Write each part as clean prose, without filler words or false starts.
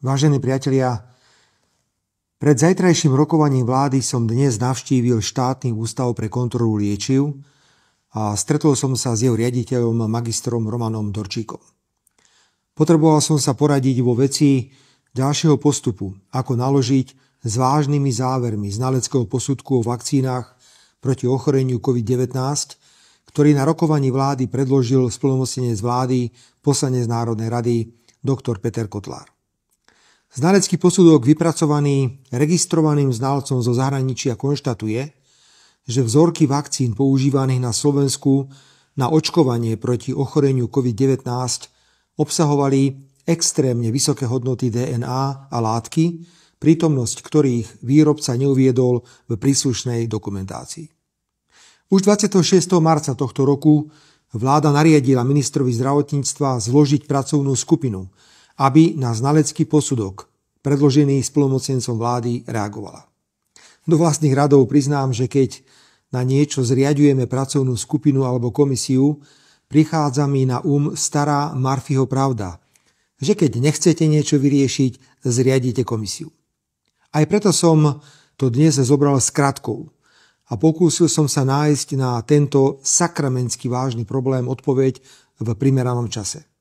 Vážení priatelia, pred zajtrajším rokovaním vlády som dnes navštívil štátny ústav pre kontrolu liečiv a stretol som sa s jeho riaditeľom magistrom Romanom Dorčíkom. Potreboval som sa poradiť vo veci ďalšieho postupu, ako naložiť s vážnymi závermi znaleckého posudku o vakcínach proti ochoreniu COVID-19, ktorý na rokovaní vlády predložil splnomocnenec vlády, poslanec Národnej rady, doktor Peter Kotlár. Znalecký posudok vypracovaný registrovaným znalcom zo zahraničia konštatuje, že vzorky vakcín používaných na Slovensku na očkovanie proti ochoreniu COVID-19 obsahovali extrémne vysoké hodnoty DNA a látky, prítomnosť ktorých výrobca neuviedol v príslušnej dokumentácii. Už 26. marca tohto roku vláda nariadila ministrovi zdravotníctva zložiť pracovnú skupinu, aby na znalecký posudok predložený splnomocnencom vlády reagovala. Do vlastných radov priznám, že keď na niečo zriaďujeme pracovnú skupinu alebo komisiu, prichádza mi na stará Murphyho pravda, že keď nechcete niečo vyriešiť, zriadite komisiu. Aj preto som to dnes zobral skratkou a pokúsil som sa nájsť na tento sakramentsky vážny problém odpoveď v primeranom čase.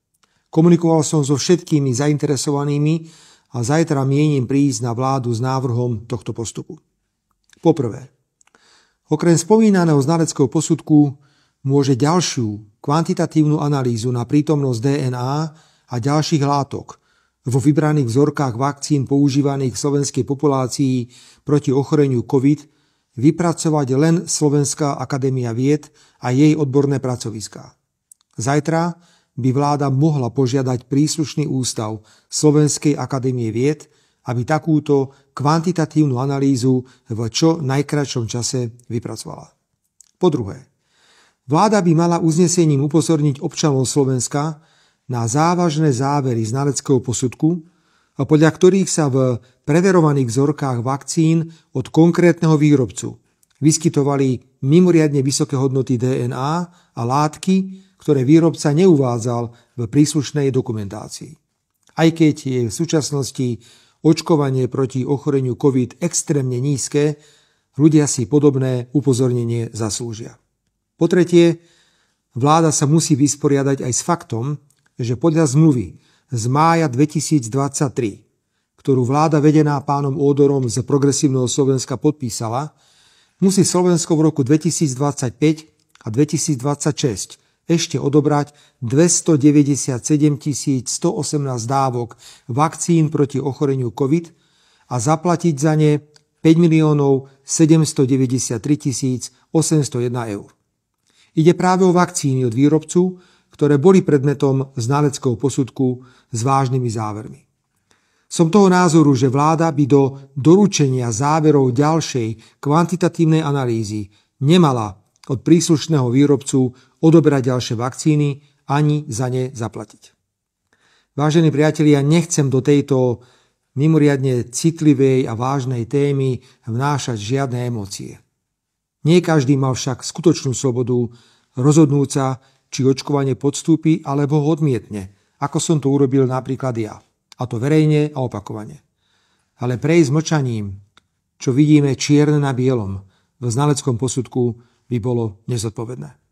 Komunikoval som so všetkými zainteresovanými a zajtra mienim prísť na vládu s návrhom tohto postupu. Poprvé, okrem spomínaného znaleckého posudku môže ďalšiu kvantitatívnu analýzu na prítomnosť DNA a ďalších látok vo vybraných vzorkách vakcín používaných v slovenskej populácii proti ochoreniu COVID vypracovať len Slovenská akadémia vied a jej odborné pracoviská. Zajtra by vláda mohla požiadať príslušný ústav Slovenskej akadémie vied, aby takúto kvantitatívnu analýzu v čo najkratšom čase vypracovala. Po druhé, vláda by mala uznesením upozorniť občanov Slovenska na závažné závery znaleckého posudku, podľa ktorých sa v preverovaných vzorkách vakcín od konkrétneho výrobcu vyskytovali mimoriadne vysoké hodnoty DNA a látky, ktoré výrobca neuvádzal v príslušnej dokumentácii. Aj keď je v súčasnosti očkovanie proti ochoreniu COVID extrémne nízke, ľudia si podobné upozornenie zaslúžia. Po tretie, vláda sa musí vysporiadať aj s faktom, že podľa zmluvy z mája 2023, ktorú vláda vedená pánom Ódorom z Progresívneho Slovenska podpísala, musí Slovensko v roku 2025 a 2026 ešte odobrať 297 118 dávok vakcín proti ochoreniu COVID a zaplatiť za ne 5 793 801 eur. Ide práve o vakcíny od výrobcu, ktoré boli predmetom znaleckého posudku s vážnymi závermi. Som toho názoru, že vláda by do doručenia záverov ďalšej kvantitatívnej analýzy nemala od príslušného výrobcu odoberať ďalšie vakcíny ani za ne zaplatiť. Vážení priatelia, nechcem do tejto mimoriadne citlivej a vážnej témy vnášať žiadne emócie. Nie každý mal však skutočnú slobodu rozhodnúť sa, či očkovanie podstúpi alebo ho odmietne, ako som to urobil napríklad ja. A to verejne a opakovane. Ale prejsť mlčaním, čo vidíme čierne na bielom v znaleckom posudku, by bolo nezodpovedné.